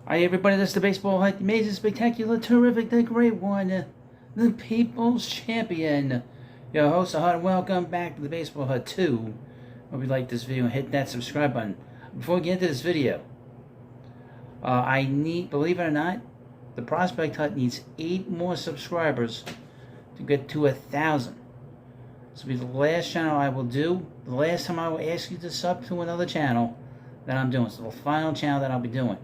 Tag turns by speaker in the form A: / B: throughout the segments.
A: Hi everybody, this is the Baseball Hut, the amazing, spectacular, terrific, the great one, the People's Champion. Your host, the Hut, and welcome back to the Baseball Hut 2. Hope you like this video and hit that subscribe button. Before we get into this video, believe it or not, the Prospect Hut needs 8 more subscribers to get to 1,000. This will be the last channel I will do, the last time I will ask you to sub to another channel that I'm doing. So the final channel that I'll be doing.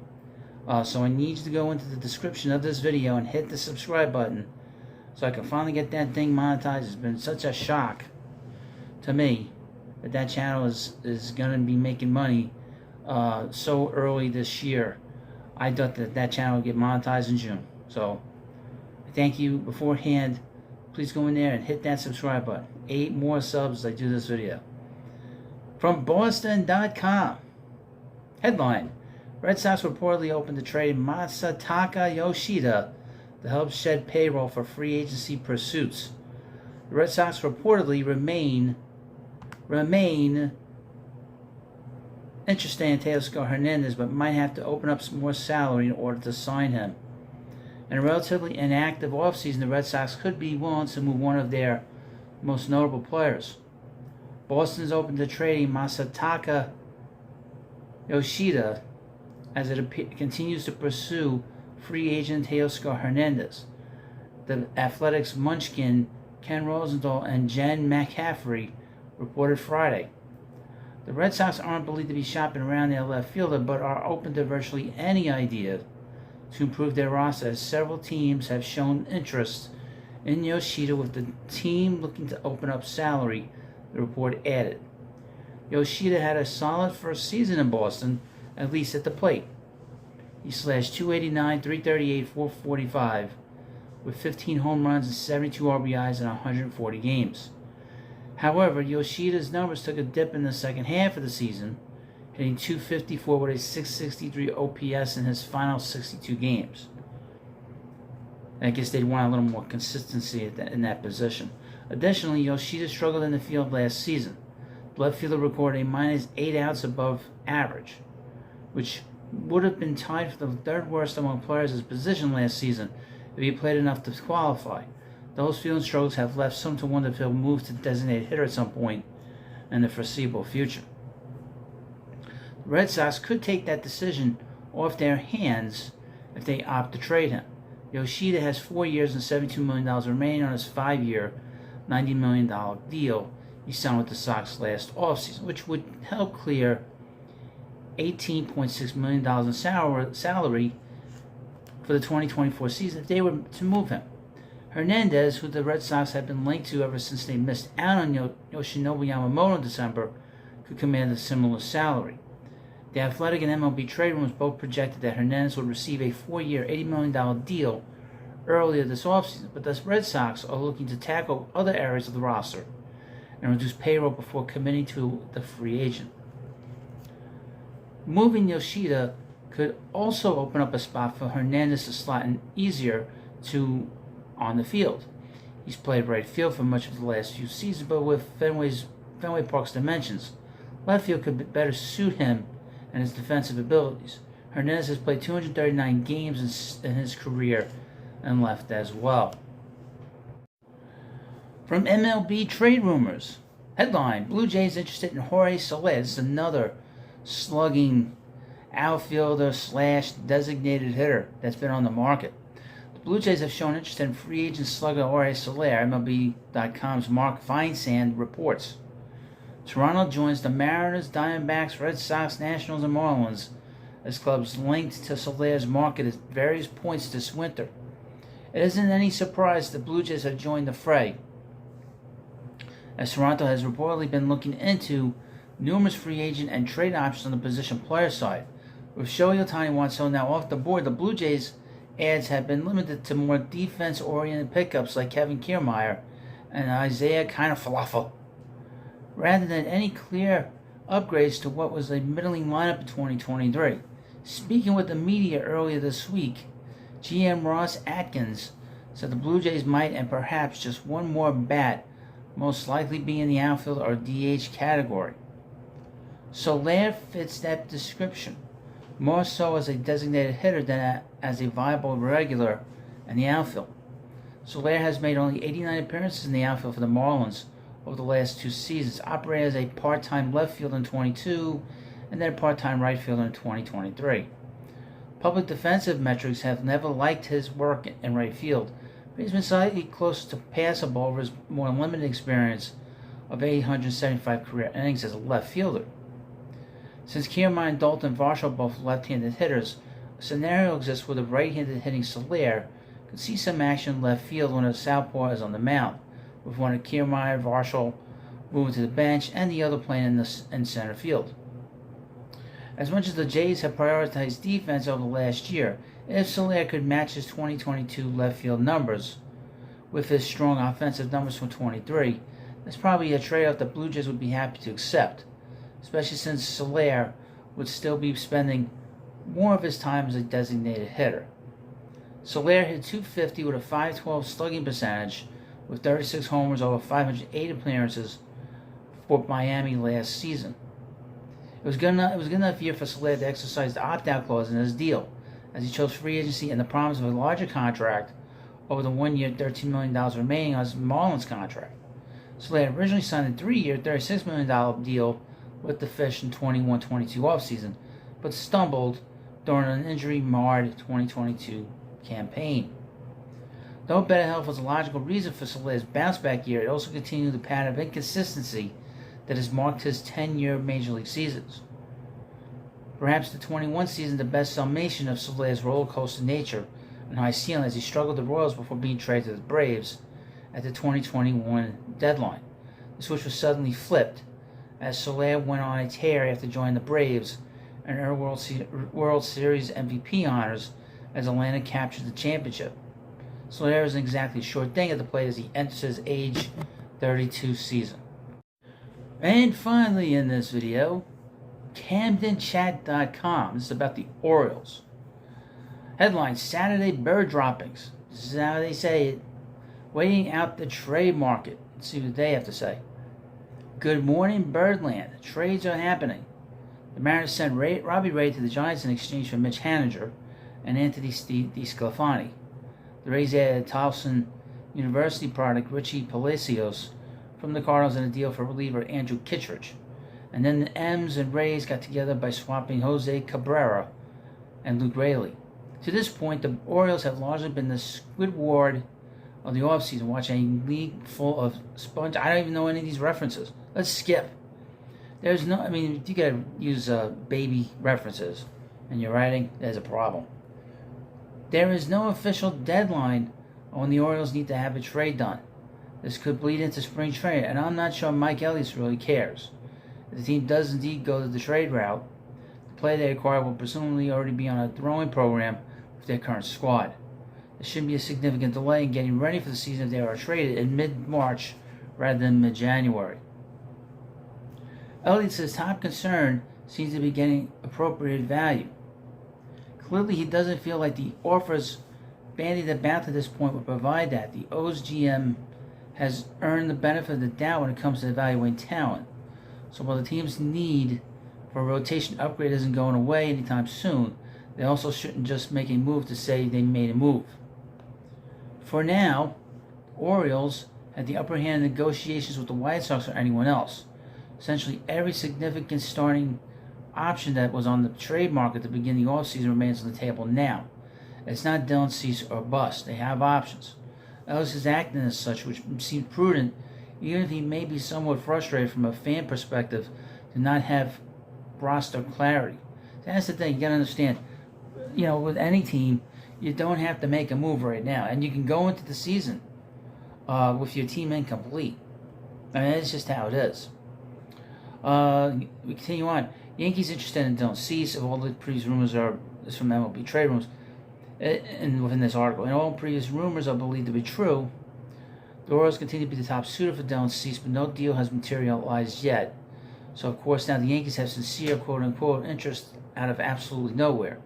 A: So I need you to go into the description of this video and hit the subscribe button so I can finally get that thing monetized. It's been such a shock to me that that channel is going to be making money so early this year. I thought that channel would get monetized in June. So thank you beforehand. Please go in there and hit that subscribe button. 8 more subs as I do this video. From Boston.com. Headline: Red Sox reportedly open to trade Masataka Yoshida to help shed payroll for free agency pursuits. The Red Sox reportedly remain interested in Teoscar Hernandez, but might have to open up some more salary in order to sign him. In a relatively inactive offseason, the Red Sox could be willing to move one of their most notable players. Boston is open to trading Masataka Yoshida as it continues to pursue free agent Teoscar Hernandez. The Athletics' Munchkin, Ken Rosenthal, and Jen McCaffrey reported Friday. The Red Sox aren't believed to be shopping around their left fielder, but are open to virtually any idea to improve their roster, as several teams have shown interest in Yoshida, with the team looking to open up salary, the report added. Yoshida had a solid first season in Boston, at least at the plate. He slashed .289, .338, .445 with 15 home runs and 72 RBIs in 140 games. However, Yoshida's numbers took a dip in the second half of the season, hitting .254 with a .663 OPS in his final 62 games. I guess they'd want a little more consistency in that position. Additionally, Yoshida struggled in the field last season. Left fielder recorded a -8 outs above average, which would have been tied for the third worst among players at his position last season if he played enough to qualify. Those fielding struggles have left some to wonder if he'll move to designated hitter at some point in the foreseeable future. The Red Sox could take that decision off their hands if they opt to trade him. Yoshida has 4 years and $72 million remaining on his 5-year, $90 million deal he signed with the Sox last offseason, which would help clear $18.6 million in salary for the 2024 season if they were to move him. Hernandez, who the Red Sox have been linked to ever since they missed out on Yoshinobu Yamamoto in December, could command a similar salary. The Athletic and MLB trade rooms both projected that Hernandez would receive a 4-year, $80 million deal earlier this offseason, but the Red Sox are looking to tackle other areas of the roster and reduce payroll before committing to the free agent. Moving Yoshida could also open up a spot for Hernandez to slot in easier to on the field. He's played right field for much of the last few seasons, but with Fenway Park's dimensions, left field could better suit him and his defensive abilities. Hernandez has played 239 games in his career and left as well. From MLB trade rumors. Headline: Blue Jays interested in Jorge Soler, another slugging outfielder / designated hitter that's been on the market. The Blue Jays have shown interest in free agent slugger Jorge Soler, MLB.com's Mark Feinsand reports. Toronto joins the Mariners, Diamondbacks, Red Sox, Nationals, and Marlins as clubs linked to Soler's market at various points this winter. It isn't any surprise the Blue Jays have joined the fray, as Toronto has reportedly been looking into numerous free agent and trade options on the position player side. With Shohei Ohtani Watson now off the board, the Blue Jays' ads have been limited to more defense-oriented pickups like Kevin Kiermaier and Isaiah Falafel, rather than any clear upgrades to what was a middling lineup in 2023. Speaking with the media earlier this week, GM Ross Atkins said the Blue Jays might, and perhaps just one more bat, most likely be in the outfield or DH category. Soler fits that description. more so as a designated hitter than as a viable regular in the outfield. Soler has made only 89 appearances in the outfield for the Marlins over the last 2 seasons, operating as a part-time left fielder in 22 and then a part-time right fielder in 2023. Public defensive metrics have never liked his work in right field, but he's been slightly closer to passable over his more limited experience of 875 career innings as a left fielder. Since Kiermaier and Dalton Varsho are both left-handed hitters, a scenario exists where the right-handed hitting Soler could see some action in left field when a southpaw is on the mound, with one of Kiermaier, Varsho moving to the bench and the other playing in center field. As much as the Jays have prioritized defense over the last year, if Soler could match his 2022 left field numbers with his strong offensive numbers from 23, that's probably a trade-off the Blue Jays would be happy to accept, especially since Soler would still be spending more of his time as a designated hitter. Soler hit .250 with a .512 slugging percentage with 36 homers over 508 appearances for Miami last season. It was good enough year for Soler to exercise the opt-out clause in his deal, as he chose free agency and the promise of a larger contract over the 1 year, $13 million remaining on his Marlins contract. Soler originally signed a 3-year, $36 million deal with the Fish in 21-22 offseason, but stumbled during an injury-marred 2022 campaign. Though better health was a logical reason for Soler's bounce-back year, it also continued the pattern of inconsistency that has marked his 10-year Major League seasons. Perhaps the 21 season the best summation of Soler's roller coaster nature and high ceiling as he struggled the Royals before being traded to the Braves at the 2021 deadline. The switch was suddenly flipped as Soler went on a tear after joining the Braves and earned World Series MVP honors as Atlanta captured the championship. Soler isn't exactly a short thing at the plate as he enters his age 32 season. And finally in this video, CamdenChat.com. This is about the Orioles. Headline, Saturday bird droppings. This is how they say it. Waiting out the trade market. Let's see what they have to say. Good morning, Birdland. Trades are happening. The Mariners sent Robbie Ray to the Giants in exchange for Mitch Haniger and Anthony DeSclafani. The Rays added Towson University product Richie Palacios from the Cardinals in a deal for reliever Andrew Kittredge. And then the M's and Rays got together by swapping Jose Cabrera and Luke Raley. To this point, the Orioles have largely been the Squidward of the offseason, watching a league full of sponge. I don't even know any of these references. Let's skip. There's no, you gotta use baby references in your writing, there's a problem. There is no official deadline on when the Orioles need to have a trade done. This could bleed into spring training, and I'm not sure Mike Elias really cares. If the team does indeed go to the trade route, the player they acquire will presumably already be on a throwing program with their current squad. There shouldn't be a significant delay in getting ready for the season if they are traded in mid-March rather than mid-January. Elias' top concern seems to be getting appropriate value. Clearly, he doesn't feel like the offers bandied about to this point would provide that. The O's GM has earned the benefit of the doubt when it comes to evaluating talent. So while the team's need for a rotation upgrade isn't going away anytime soon, they also shouldn't just make a move to say they made a move. For now, Orioles had the upper hand in negotiations with the White Sox or anyone else. Essentially, every significant starting option that was on the trade market at the beginning of the offseason remains on the table now. It's not Dylan Cease or bust. They have options. Ellis is acting as such, which seems prudent, even if he may be somewhat frustrated from a fan perspective to not have roster clarity. That's the thing. You got to understand, with any team, you don't have to make a move right now. And you can go into the season with your team incomplete. That's just how it is. We continue on. Yankees interested in Dylan Cease. All the previous rumors are from MLB trade rumors, and within this article, and all previous rumors are believed to be true. The Orioles continue to be the top suitor for Dylan Cease, but no deal has materialized yet. So, of course, now the Yankees have sincere, quote-unquote, interest out of absolutely nowhere.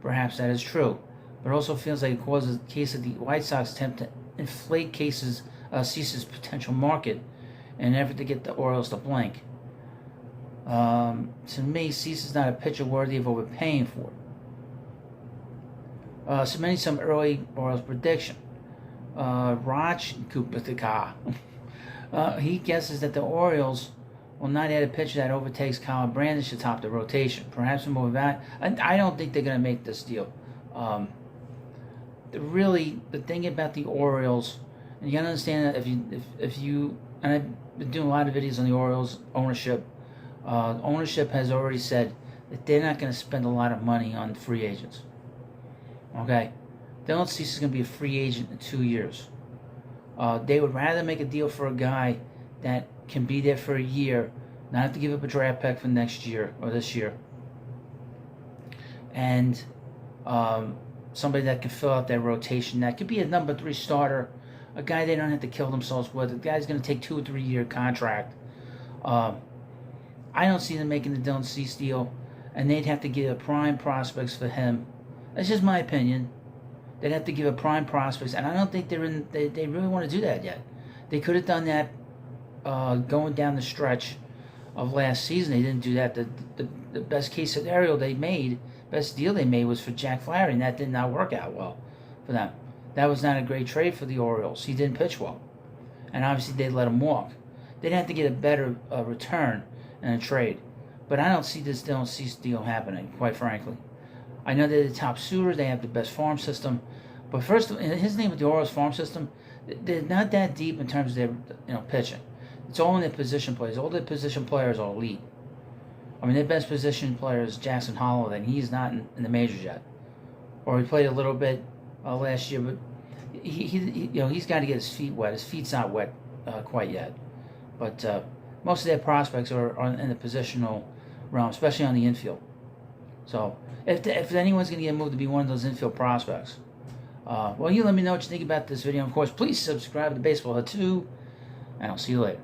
A: Perhaps that is true, but it also feels like it causes the case of the White Sox attempt to inflate Cease's potential market in an effort to get the Orioles to blink. To me, Cease is not a pitcher worthy of overpaying for. Submitting some early Orioles prediction. Raj Kupatika. He guesses that the Orioles will not add a pitcher that overtakes Kyle Bradish to top the rotation. Perhaps a more value. I don't think they're going to make this deal. The thing about the Orioles, and you got to understand that if you and I've been doing a lot of videos on the Orioles ownership. Ownership has already said that they're not going to spend a lot of money on free agents. Okay, they don't see he's going to be a free agent in 2 years. They would rather make a deal for a guy that can be there for a year, not have to give up a draft pick for next year or this year, and somebody that can fill out their rotation. That could be a number 3 starter, a guy they don't have to kill themselves with. A guy's going to take 2 or 3 year contract. I don't see them making the Dylan Cease deal, and they'd have to give a prime prospects for him. That's just my opinion. They'd have to give a prime prospects, and I don't think they really want to do that yet. They could have done that going down the stretch of last season. They didn't do that. The best case scenario they made, best deal they made was for Jack Flaherty, and that did not work out well for them. That was not a great trade for the Orioles. He didn't pitch well, and obviously they let him walk. They'd have to get a better return in a trade, but I don't see this Dylan Cease deal happening, quite frankly. I know they're the top suitors. They have the best farm system, but first, his name with the Orioles farm system, they're not that deep in terms of their pitching. It's all in their position players. All their position players are elite. I mean, their best position player is Jackson Holliday, and he's not in the majors yet. Or he played a little bit last year, but he's got to get his feet wet. His feet's not wet quite yet, but most of their prospects are in the positional realm, especially on the infield. So if anyone's going to get moved to be one of those infield prospects, well, you let me know what you think about this video. And of course, please subscribe to Baseball Hut 2, and I'll see you later.